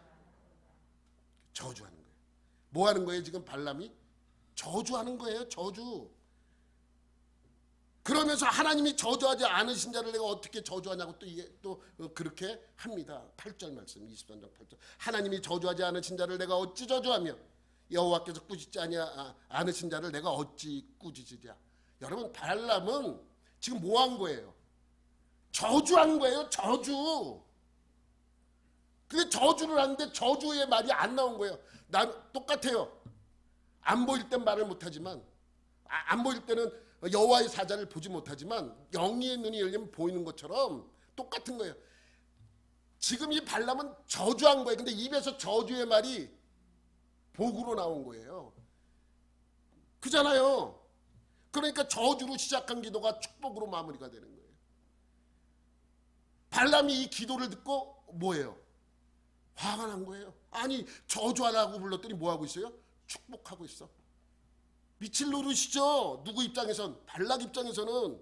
저주하는 거예요. 뭐 하는 거예요? 지금 발람이 저주하는 거예요. 저주. 그러면서 하나님이 저주하지 않으신 자를 내가 어떻게 저주하냐고 또 이게 또 그렇게 합니다. 8절 말씀 23장 8절. 하나님이 저주하지 않으신 자를 내가 어찌 저주하며 여호와께서 꾸짖지 않으신 자를 내가 어찌 꾸짖으랴. 여러분 발람은 지금 뭐 한 거예요? 저주한 거예요. 저주. 근데 저주를 하는데 저주의 말이 안 나온 거예요. 난 똑같아요. 안 보일 땐 말을 못하지만 안 보일 때는 여호와의 사자를 보지 못하지만 영의 눈이 열리면 보이는 것처럼 똑같은 거예요. 지금 이 발람은 저주한 거예요. 근데 입에서 저주의 말이 복으로 나온 거예요. 그잖아요. 그러니까 저주로 시작한 기도가 축복으로 마무리가 되는 거예요. 발람이 이 기도를 듣고 뭐예요? 화가 난 거예요. 아니 저주하라고 불렀더니 뭐하고 있어요? 축복하고 있어. 미칠 노릇이죠. 누구 입장에선 발락 입장에서는.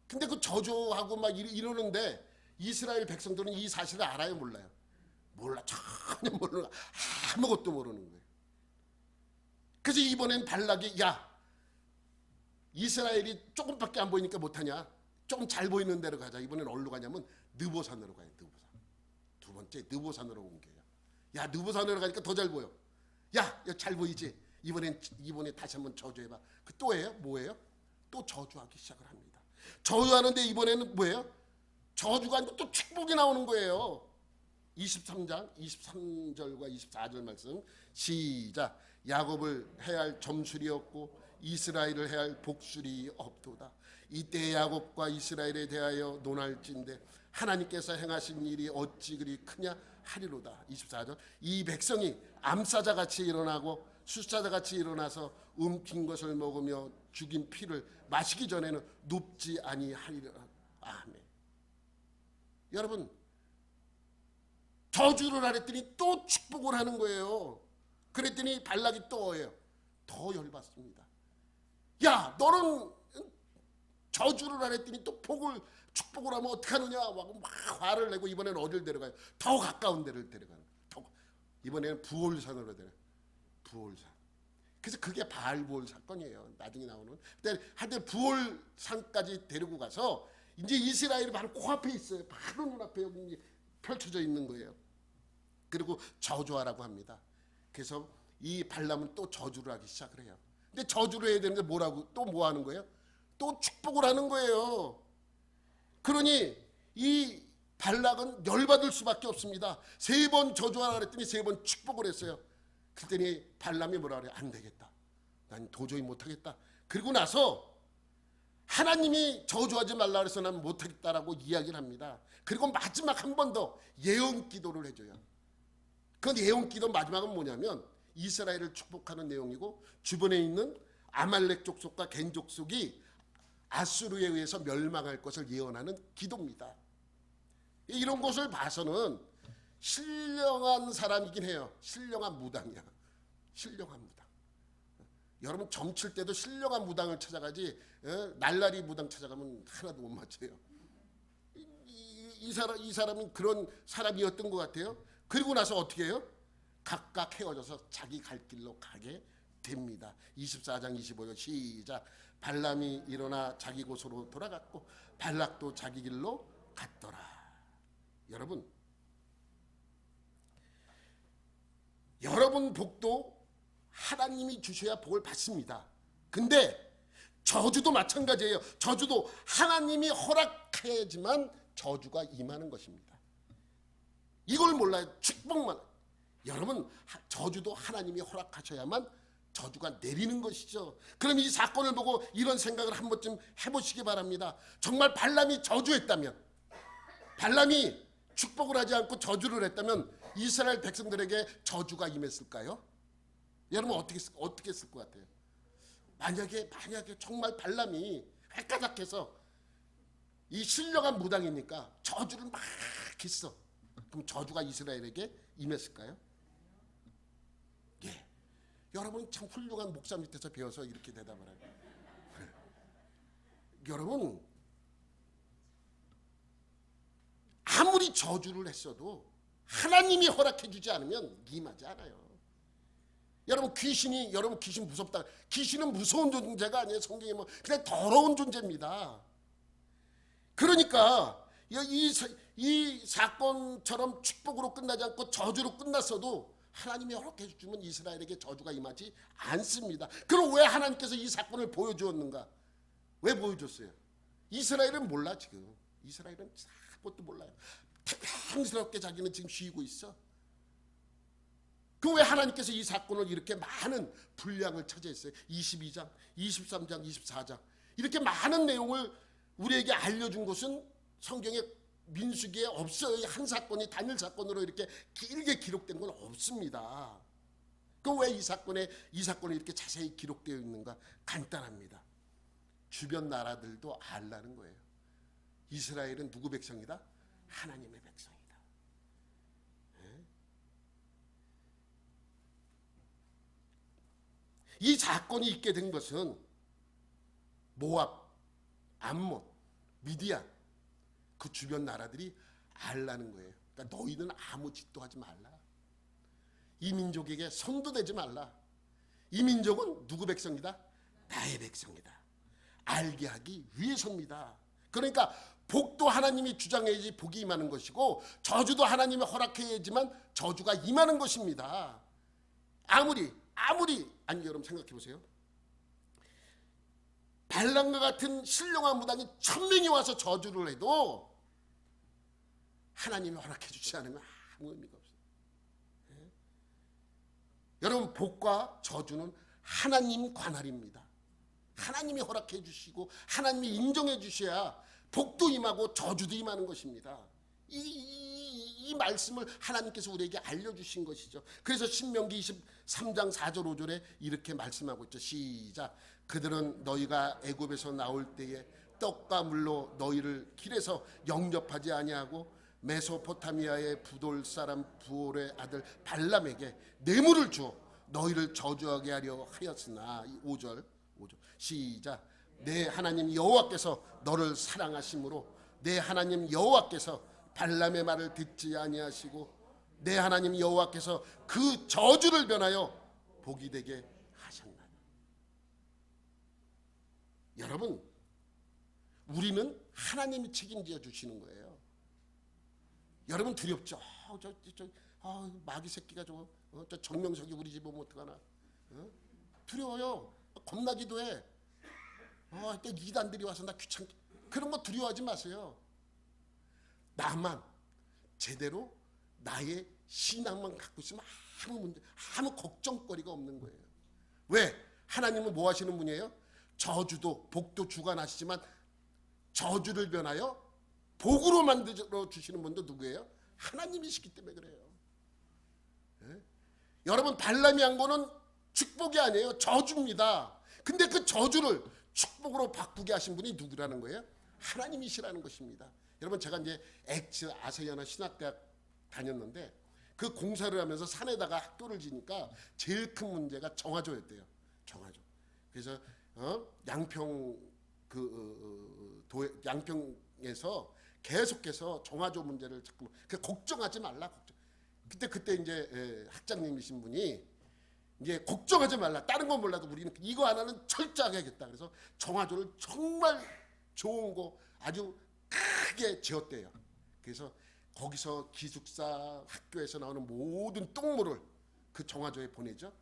근데 그 저주하고 막 이러는데 이스라엘 백성들은 이 사실을 알아요 몰라요? 몰라. 전혀 몰라. 아무것도 모르는 거예요. 그래서 이번엔 발락이 야 이스라엘이 조금밖에 안 보이니까 못하냐? 조금 잘 보이는 데로 가자. 이번엔 어디로 가냐면 느보산으로 가요. 느보산. 두 번째 느보산으로 옮겨요. 야 느보산으로 가니까 더 잘 보여. 야 잘 보이지? 이번에 다시 한번 저주해봐. 그 또예요? 뭐예요? 또 저주하기 시작을 합니다. 저주하는데 이번에는 뭐예요? 저주가 아니고 또 축복이 나오는 거예요. 23장 23절과 24절 말씀 시작. 야곱을 해야 할 점술이 없고 이스라엘을 해야 할 복술이 없도다. 이때 야곱과 이스라엘에 대하여 논할진대 하나님께서 행하신 일이 어찌 그리 크냐 하리로다. 24절. 이 백성이 암사자같이 일어나고 숫사자같이 일어나서 움킨 것을 먹으며 죽인 피를 마시기 전에는 눕지 아니하리라. 아멘. 여러분, 저주를 하랬더니 또 축복을 하는 거예요. 그랬더니 발락이 또 해요. 더 열받습니다. 야, 너는 저주를 하랬더니 또 축복을 하면 어떡하느냐 하고 막 화를 내고 이번에는 어딜 데려가요? 더 가까운 데를 데려가는 거예요. 이번에는 부올산으로 데려가요. 부올산. 그래서 그게 바알부올 사건이에요. 나중에 나오는. 근데 하여튼 부올산까지 데리고 가서 이제 이스라엘이 바로 코앞에 있어요. 바로 눈앞에 여기 펼쳐져 있는 거예요. 그리고 저주하라고 합니다. 그래서 이 발람은 또 저주를 하기 시작을 해요. 근데 저주를 해야 되는데 뭐라고 또 뭐 하는 거예요? 또 축복을 하는 거예요. 그러니 이 발락은 열받을 수밖에 없습니다. 3번 저주하라 그랬더니 3번 축복을 했어요. 그랬더니 발람이 뭐라 그래요? 안 되겠다. 난 도저히 못하겠다. 그리고 나서 하나님이 저주하지 말라 그래서 난 못하겠다라고 이야기를 합니다. 그리고 마지막 한 번 더 예언 기도를 해줘요. 그 예언 기도 마지막은 뭐냐면 이스라엘을 축복하는 내용이고 주변에 있는 아말렉 족속과 겐 족속이 아수르에 의해서 멸망할 것을 예언하는 기도입니다. 이런 것을 봐서는 신령한 사람이긴 해요. 신령한 무당이야. 신령한 무당. 여러분 점칠 때도 신령한 무당을 찾아가지 날라리 무당 찾아가면 하나도 못 맞춰요. 이 사람이 그런 사람이었던 것 같아요. 그리고 나서 어떻게 해요? 각각 헤어져서 자기 갈 길로 가게 됩니다. 24장 25절 시작. 발람이 일어나 자기 곳으로 돌아갔고 발락도 자기 길로 갔더라. 여러분 복도 하나님이 주셔야 복을 받습니다. 근데 저주도 마찬가지예요. 저주도 하나님이 허락해야지만 저주가 임하는 것입니다. 이걸 몰라요. 축복만. 여러분 저주도 하나님이 허락하셔야만 저주가 내리는 것이죠. 그럼 이 사건을 보고 이런 생각을 한 번쯤 해보시기 바랍니다. 정말 발람이 저주했다면, 발람이 축복을 하지 않고 저주를 했다면 이스라엘 백성들에게 저주가 임했을까요? 여러분 어떻게 했을 것 같아요? 만약에 정말 발람이 획가닥해서 이 신령한 무당이니까 저주를 막 했어. 그럼 저주가 이스라엘에게 임했을까요? 예. 여러분 참 훌륭한 목사 밑에서 배워서 이렇게 대답을 해요. 여러분 아무리 저주를 했어도 하나님이 허락해 주지 않으면 임하지 않아요. 여러분 귀신 무섭다. 귀신은 무서운 존재가 아니에요. 성경에 뭐 그냥 더러운 존재입니다. 그러니까 이 사건처럼 축복으로 끝나지 않고 저주로 끝났어도 하나님이 허락해 주면 이스라엘에게 저주가 임하지 않습니다. 그럼 왜 하나님께서 이 사건을 보여주었는가? 왜 보여줬어요? 이스라엘은 몰라 지금. 이스라엘은 아무것도 몰라요. 태평스럽게 자기는 지금 쉬고 있어. 그 왜 하나님께서 이 사건을 이렇게 많은 분량을 차지했어요? 22장, 23장, 24장 이렇게 많은 내용을 우리에게 알려준 것은 성경에 민수기에 없어요. 한 사건이 단일 사건으로 이렇게 길게 기록된 건 없습니다. 그 왜 이 사건이 이렇게 자세히 기록되어 있는가? 간단합니다. 주변 나라들도 알라는 거예요. 이스라엘은 누구 백성이다? 하나님의 백성이다. 이 사건이 있게 된 것은 모압, 암몬, 미디안 그 주변 나라들이 알라는 거예요. 그러니까 너희는 아무 짓도 하지 말라. 이 민족에게 손도 대지 말라. 이 민족은 누구 백성이다? 나의 백성이다. 알게 하기 위해서입니다. 그러니까 복도 하나님이 주장해야지 복이 임하는 것이고 저주도 하나님이 허락해야지만 저주가 임하는 것입니다. 아무리 아니 여러분 생각해 보세요. 발람과 같은 신령한 무당이 1000명이 와서 저주를 해도 하나님이 허락해 주지 않으면 아무 의미가 없어요. 예? 여러분, 복과 저주는 하나님 관할입니다. 하나님이 허락해 주시고 하나님이 인정해 주셔야 복도 임하고 저주도 임하는 것입니다. 이 말씀을 하나님께서 우리에게 알려주신 것이죠. 그래서 신명기 23장 4절 5절에 이렇게 말씀하고 있죠. 시작. 그들은 너희가 애굽에서 나올 때에 떡과 물로 너희를 길에서 영접하지 아니하고 메소포타미아의 부돌 사람 부올의 아들 발람에게 뇌물을 주어 너희를 저주하게 하려 하였으나. 5절 시작. 내 하나님 여호와께서 너를 사랑하심으로 내 하나님 여호와께서 발람의 말을 듣지 아니하시고 내 하나님 여호와께서 그 저주를 변하여 복이 되게 하셨나니. 여러분, 우리는 하나님이 책임져 주시는 거예요. 여러분 두렵죠? 마귀 새끼가 저 정명석이 우리 집 오면 어떡하나? 두려워요. 겁나기도 해. 이단들이 와서 나 귀찮게. 그런 거 두려워하지 마세요. 나만 제대로 나의 신앙만 갖고 있으면 아무 걱정거리가 없는 거예요. 왜? 하나님은 뭐 하시는 분이에요? 저주도 복도 주관하시지만 저주를 변하여 복으로 만들어 주시는 분도 누구예요? 하나님이시기 때문에 그래요. 예? 여러분, 발람이 한 거는 축복이 아니에요. 저주입니다. 근데 그 저주를 축복으로 바꾸게 하신 분이 누구라는 거예요? 하나님이시라는 것입니다. 여러분, 제가 이제 엑츠 아세아나 신학대학 다녔는데 그 공사를 하면서 산에다가 학교를 지니까 제일 큰 문제가 정화조였대요. 정화조. 그래서 양평에서 계속해서 정화조 문제를 자꾸 걱정하지 말라. 그때 이제 학장님이신 분이 이제 걱정하지 말라. 다른 건 몰라도 우리는 이거 하나는 철저하게 하겠다. 그래서 정화조를 정말 좋은 거 아주 크게 지었대요. 그래서 거기서 기숙사 학교에서 나오는 모든 똥물을 그 정화조에 보내죠.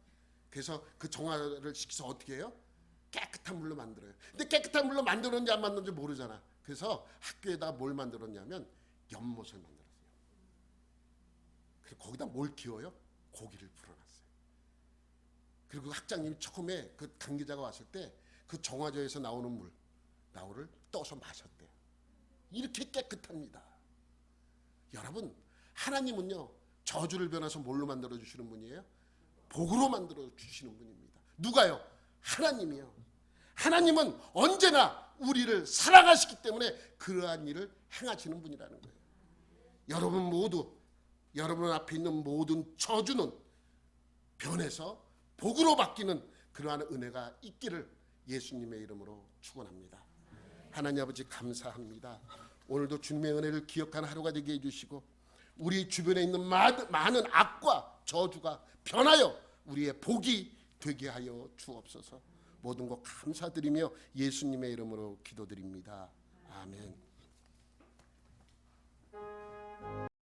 그래서 그 정화를 시켜서 어떻게 해요? 깨끗한 물로 만들어요. 근데 깨끗한 물로 만들었는지 안 만들었는지 모르잖아. 그래서 학교에다 뭘 만들었냐면 연못을 만들었어요. 그리고 거기다 뭘 키워요? 고기를 풀어놨어요. 그리고 학장님이 처음에 그 관계자가 왔을 때 그 정화조에서 나오는 물 나오를 떠서 마셨대요. 이렇게 깨끗합니다. 여러분, 하나님은요 저주를 변해서 뭘로 만들어 주시는 분이에요? 복으로 만들어 주시는 분입니다. 누가요? 하나님이요. 하나님은 언제나 우리를 사랑하시기 때문에 그러한 일을 행하시는 분이라는 거예요. 여러분 모두, 여러분 앞에 있는 모든 저주는 변해서 복으로 바뀌는 그러한 은혜가 있기를 예수님의 이름으로 축원합니다. 하나님 아버지, 감사합니다. 오늘도 주님의 은혜를 기억하는 하루가 되게 해주시고 우리 주변에 있는 많은 악과 저주가 변하여 우리의 복이 되게 하여 주옵소서. 모든 것 감사드리며 예수님의 이름으로 기도드립니다. 아멘.